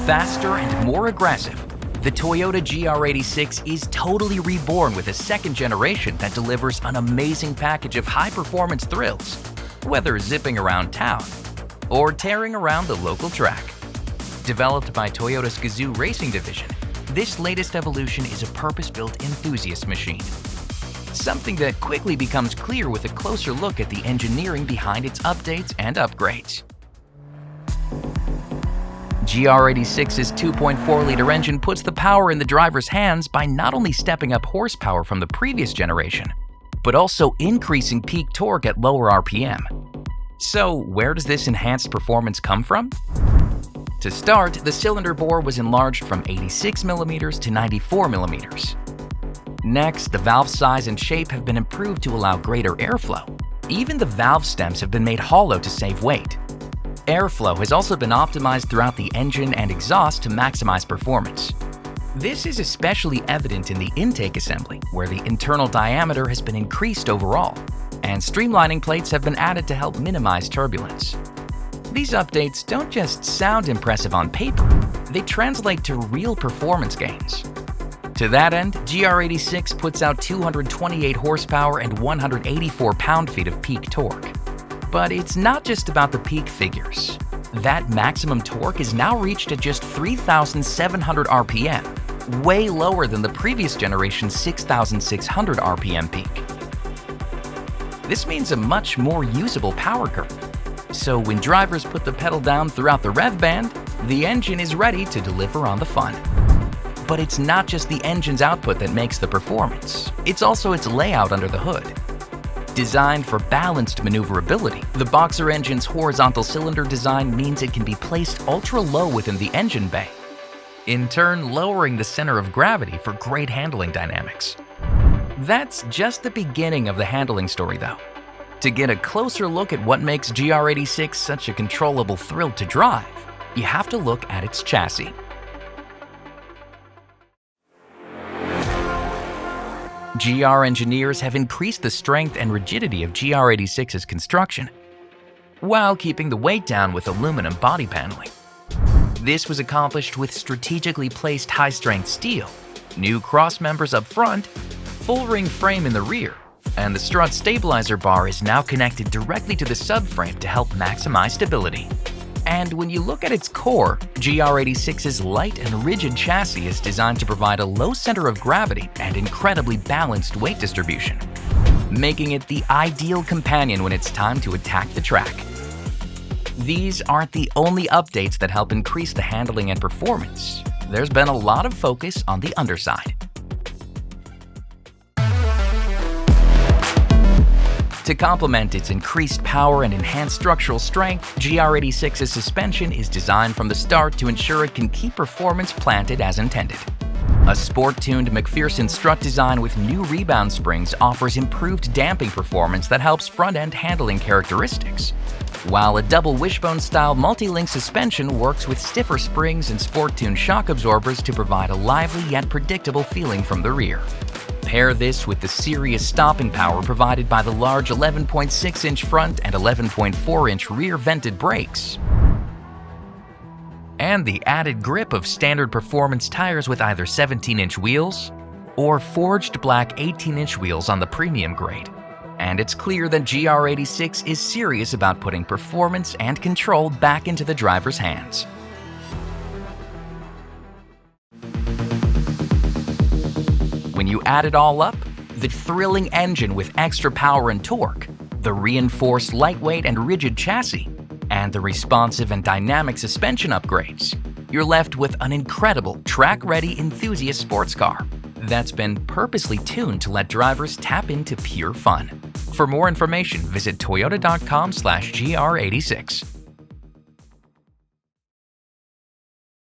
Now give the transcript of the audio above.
Faster and more aggressive, the Toyota GR86 is totally reborn with a second generation that delivers an amazing package of high-performance thrills, whether zipping around town or tearing around the local track. Developed by Toyota's Gazoo Racing division, this latest evolution is a purpose-built enthusiast machine. Something that quickly becomes clear with a closer look at the engineering behind its updates and upgrades. GR86's 2.4-liter engine puts the power in the driver's hands by not only stepping up horsepower from the previous generation, but also increasing peak torque at lower RPM. So, where does this enhanced performance come from? To start, the cylinder bore was enlarged from 86mm to 94mm. Next, the valve size and shape have been improved to allow greater airflow. Even the valve stems have been made hollow to save weight. Airflow has also been optimized throughout the engine and exhaust to maximize performance. This is especially evident in the intake assembly, where the internal diameter has been increased overall, and streamlining plates have been added to help minimize turbulence. These updates don't just sound impressive on paper, they translate to real performance gains. To that end, GR86 puts out 228 horsepower and 184 pound-feet of peak torque. But it's not just about the peak figures. That maximum torque is now reached at just 3,700 RPM, way lower than the previous generation's 6,600 RPM peak. This means a much more usable power curve. So when drivers put the pedal down throughout the rev band, the engine is ready to deliver on the fun. But it's not just the engine's output that makes the performance, it's also its layout under the hood. Designed for balanced maneuverability, the Boxer engine's horizontal cylinder design means it can be placed ultra-low within the engine bay, in turn lowering the center of gravity for great handling dynamics. That's just the beginning of the handling story though. To get a closer look at what makes GR86 such a controllable thrill to drive, you have to look at its chassis. GR engineers have increased the strength and rigidity of GR86's construction, while keeping the weight down with aluminum body paneling. This was accomplished with strategically placed high-strength steel, new cross members up front, full ring frame in the rear, and the strut stabilizer bar is now connected directly to the subframe to help maximize stability. And when you look at its core, GR86's light and rigid chassis is designed to provide a low center of gravity and incredibly balanced weight distribution, making it the ideal companion when it's time to attack the track. These aren't the only updates that help increase the handling and performance. There's been a lot of focus on the underside. To complement its increased power and enhanced structural strength, GR86's suspension is designed from the start to ensure it can keep performance planted as intended. A sport-tuned McPherson strut design with new rebound springs offers improved damping performance that helps front-end handling characteristics, while a double wishbone-style multi-link suspension works with stiffer springs and sport-tuned shock absorbers to provide a lively yet predictable feeling from the rear. Pair this with the serious stopping power provided by the large 11.6-inch front and 11.4-inch rear vented brakes, and the added grip of standard performance tires with either 17-inch wheels or forged black 18-inch wheels on the premium grade. And it's clear that GR86 is serious about putting performance and control back into the driver's hands. When you add it all up, the thrilling engine with extra power and torque, the reinforced lightweight and rigid chassis, and the responsive and dynamic suspension upgrades, you're left with an incredible track-ready enthusiast sports car that's been purposely tuned to let drivers tap into pure fun. For more information, visit toyota.com/GR86.